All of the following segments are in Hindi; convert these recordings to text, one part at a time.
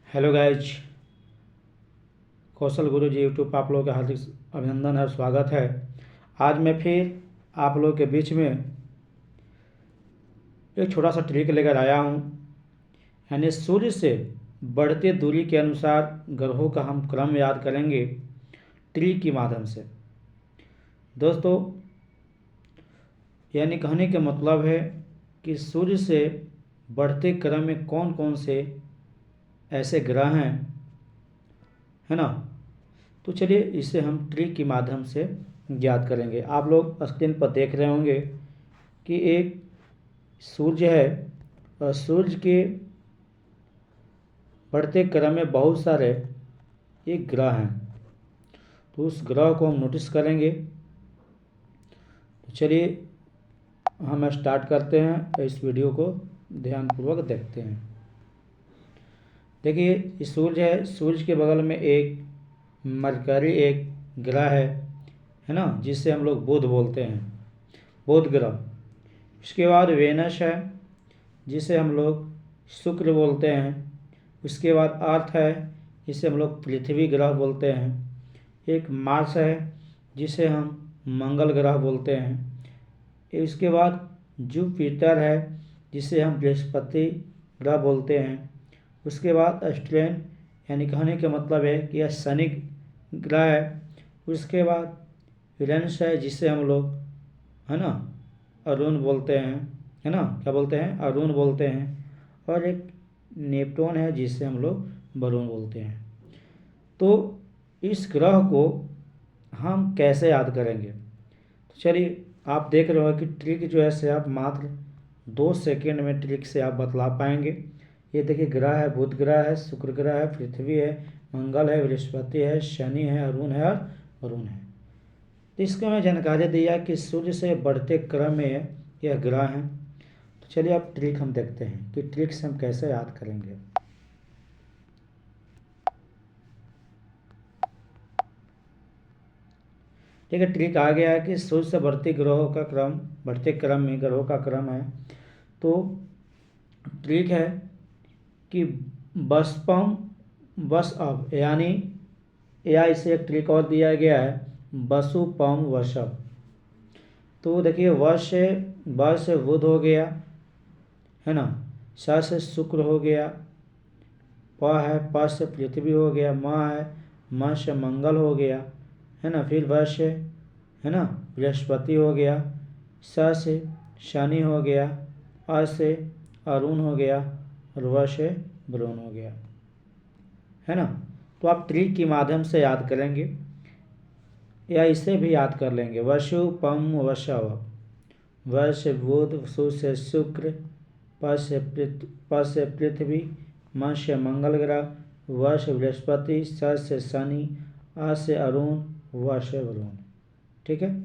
हेलो गाइज, कौशल गुरु जी यूट्यूब पर आप लोगों का हार्दिक अभिनंदन और स्वागत है। आज मैं फिर आप लोगों के बीच में एक छोटा सा ट्रिक लेकर आया हूँ। यानी सूर्य से बढ़ती दूरी के अनुसार ग्रहों का हम क्रम याद करेंगे ट्रिक के माध्यम से। दोस्तों, यानी कहने का मतलब है कि सूर्य से बढ़ते क्रम में कौन कौन से ऐसे ग्रह हैं, है ना। तो चलिए इसे हम ट्रिक के माध्यम से ज्ञात करेंगे। आप लोग स्क्रीन पर देख रहे होंगे कि एक सूर्य है और सूर्य के बढ़ते क्रम में बहुत सारे एक ग्रह हैं। तो उस ग्रह को हम नोटिस करेंगे। तो चलिए हम स्टार्ट करते हैं, इस वीडियो को ध्यानपूर्वक देखते हैं। देखिए, ये सूर्य है, सूर्य के बगल में एक मरकरी एक ग्रह है ना, जिसे हम लोग बुध बोलते हैं, बुध ग्रह। उसके बाद वेनस है, जिसे हम लोग शुक्र बोलते हैं। उसके बाद अर्थ है, जिसे हम लोग पृथ्वी ग्रह बोलते हैं। एक मार्स है, जिसे हम मंगल ग्रह बोलते हैं। इसके बाद जुपिटर है, जिसे हम बृहस्पति ग्रह बोलते हैं। उसके बाद अस्ट्रेन, यानी कहने का मतलब है कि यह शनि ग्रह है। उसके बाद यूरेनस है, जिसे हम लोग, है ना, अरुण बोलते हैं, है ना, क्या बोलते हैं, अरुण बोलते हैं। और एक नेपटून है, जिसे हम लोग वरुण बोलते हैं। तो इस ग्रह को हम कैसे याद करेंगे? तो चलिए, आप देख रहे हो कि ट्रिक जो है से आप मात्र 2 सेकेंड में ट्रिक से आप बतला पाएंगे। ये देखिए, ग्रह है, बुध ग्रह है, शुक्र ग्रह है, पृथ्वी है, मंगल है, बृहस्पति है, शनि है, अरुण है और वरुण है। तो इसको मैं जानकारी दिया कि सूर्य से बढ़ते क्रम में यह ग्रह हैं। तो चलिए अब ट्रिक हम देखते हैं कि ट्रिक से हम कैसे याद करेंगे। ठीक है, ट्रिक आ गया है कि सूर्य से बढ़ते ग्रहों का क्रम, बढ़ते क्रम में ग्रहों का क्रम है। तो ट्रिक है कि बसपम बस अब, यानी या इसे एक ट्रिक और दिया गया है, वसुपम वशप। तो देखिए, व से बुध हो गया, है ना, स से शुक्र हो गया, प है, प से पृथ्वी हो गया, म से मंगल हो गया, है ना, फिर व से, है ना, बृहस्पति हो गया, स से शनि हो गया, अ से अरुण हो गया और व से वरुण हो गया, है ना। तो आप ट्रिक के माध्यम से याद करेंगे या इसे भी याद कर लेंगे। वसु पम वशव, व से बुध, सु से शुक्र, प से पृथ्वी, म से मंगल ग्रह, व से बृहस्पति, स से शनि, आ से अरुण, व से वरुण। ठीक है,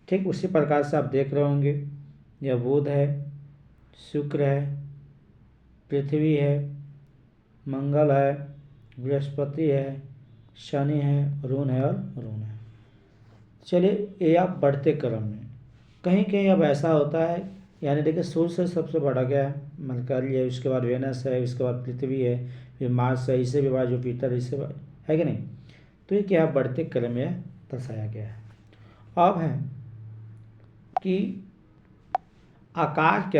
ठीक उसी प्रकार से आप देख रहे होंगे, यह बुध है, शुक्र है, पृथ्वी है, मंगल है, बृहस्पति है, शनि है, अरुण है और वरुण है। चलिए, ये आप बढ़ते क्रम में, कहीं कहीं अब ऐसा होता है, यानी देखिए, सूर्य से सबसे बड़ा क्या है, मरकरी है, उसके बाद वेनस है, उसके बाद पृथ्वी है, फिर मार्स है, इससे भी बड़ा जुपिटर, इससे बड़ा, है कि नहीं। तो ये क्या बढ़ते क्रम में दर्शाया गया है। अब है कि आकार के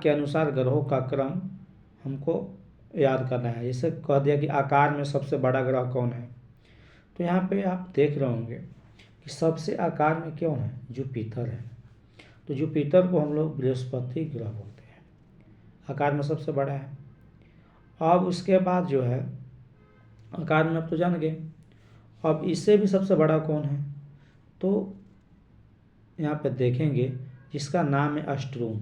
अनुसार ग्रहों का क्रम हमको याद करना है। जैसे कह दिया कि आकार में सबसे बड़ा ग्रह कौन है, तो यहाँ पे आप देख रहे होंगे कि सबसे आकार में कौन है, जुपिटर है। तो जुपिटर को हम लोग बृहस्पति ग्रह बोलते हैं, आकार में सबसे बड़ा है। अब उसके बाद जो है, आकार में आप तो जान गए, अब इससे भी सबसे बड़ा कौन है, तो यहाँ पे देखेंगे जिसका नाम है अष्टरून।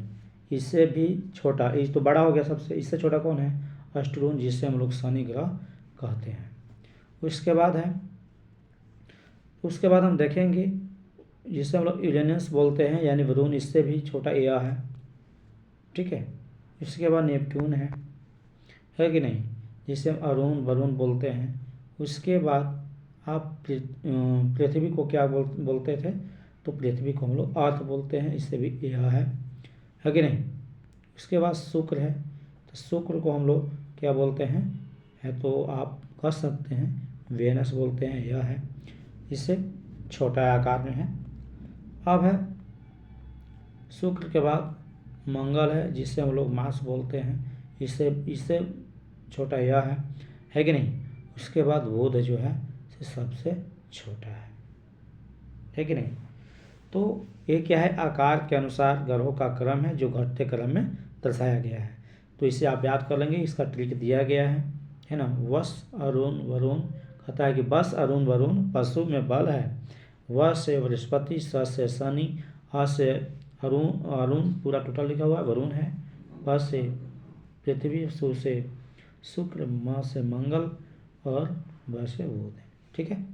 इससे भी छोटा, ये तो बड़ा हो गया सबसे, इससे छोटा कौन है, अष्टरून, जिसे हम लोग शनि ग्रह कहते हैं। उसके बाद हम देखेंगे जिसे हम लोग यूरेनस बोलते हैं, यानी वरुण, इससे भी छोटा एया है। ठीक है, इसके बाद नेपट्यून है कि नहीं, जिसे हम अरुण वरुण बोलते हैं। उसके बाद आप पृथ्वी को क्या बोलते थे, तो पृथ्वी को हम लोग अर्थ बोलते हैं, इससे भी एया है कि नहीं। उसके बाद शुक्र है, तो शुक्र को हम लोग क्या बोलते हैं, है तो आप कह सकते हैं वेनस बोलते हैं, यह है, इससे छोटा आकार में है। अब है शुक्र के बाद मंगल है, जिसे हम लोग मार्स बोलते हैं, इससे इससे छोटा यह है कि नहीं। उसके बाद बुध जो है सबसे छोटा है कि नहीं। तो ये क्या है, आकार के अनुसार ग्रहों का क्रम है जो घटते क्रम में दर्शाया गया है। तो इसे आप याद कर लेंगे, इसका ट्रिक दिया गया है ना। वश अरुण वरुण, कहता है कि बस अरुण वरुण पशु में बल है। व से बृहस्पति, स से शनि, अ से अरुण, अरुण पूरा टोटल लिखा हुआ है, वरुण है। प से पृथ्वी, सु से शुक्र, म से मंगल और व से बुध है। ठीक है।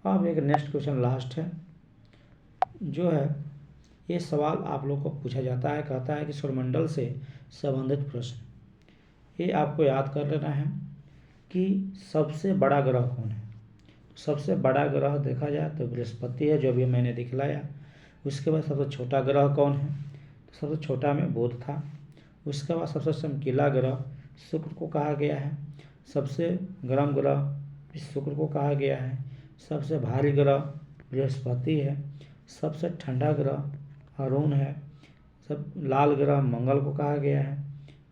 अब एक नेक्स्ट क्वेश्चन लास्ट है जो है, ये सवाल आप लोग को पूछा जाता है, कहता है कि सौरमंडल से संबंधित प्रश्न। ये आपको याद कर लेना है कि सबसे बड़ा ग्रह कौन है। सबसे बड़ा ग्रह देखा जाए तो बृहस्पति है, जो अभी मैंने दिखलाया। उसके बाद सबसे छोटा ग्रह कौन है, तो सबसे छोटा में बुध था। उसके बाद सबसे चमकीला ग्रह शुक्र को कहा गया है। सबसे गर्म ग्रह शुक्र को कहा गया है। सबसे भारी ग्रह बृहस्पति है। सबसे ठंडा ग्रह अरुण है। सब लाल ग्रह मंगल को कहा गया है।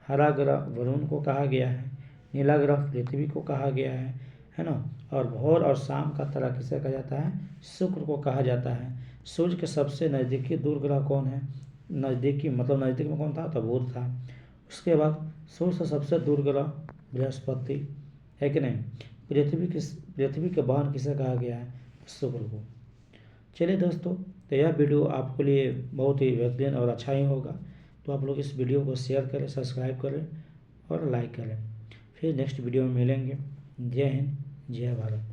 हरा ग्रह वरुण को कहा गया है। नीला ग्रह पृथ्वी को कहा गया है ना। और भोर और शाम का तारा किसे कहा जाता है, शुक्र को कहा जाता है। सूर्य के सबसे नज़दीकी दूर ग्रह कौन है, नज़दीकी मतलब नज़दीक में कौन था, तो बुध था। उसके बाद सूर्य से सबसे दूर ग्रह बृहस्पति है कि नहीं। पृथ्वी के बहन किसे कहा गया है, शुक्र को। चलिए दोस्तों, तो यह वीडियो आपके लिए बहुत ही बेहतरीन और अच्छा ही होगा। तो आप लोग इस वीडियो को शेयर करें, सब्सक्राइब करें और लाइक करें। फिर नेक्स्ट वीडियो में मिलेंगे। जय हिंद, जय भारत।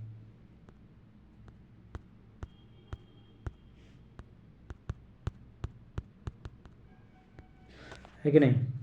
है कि नहीं।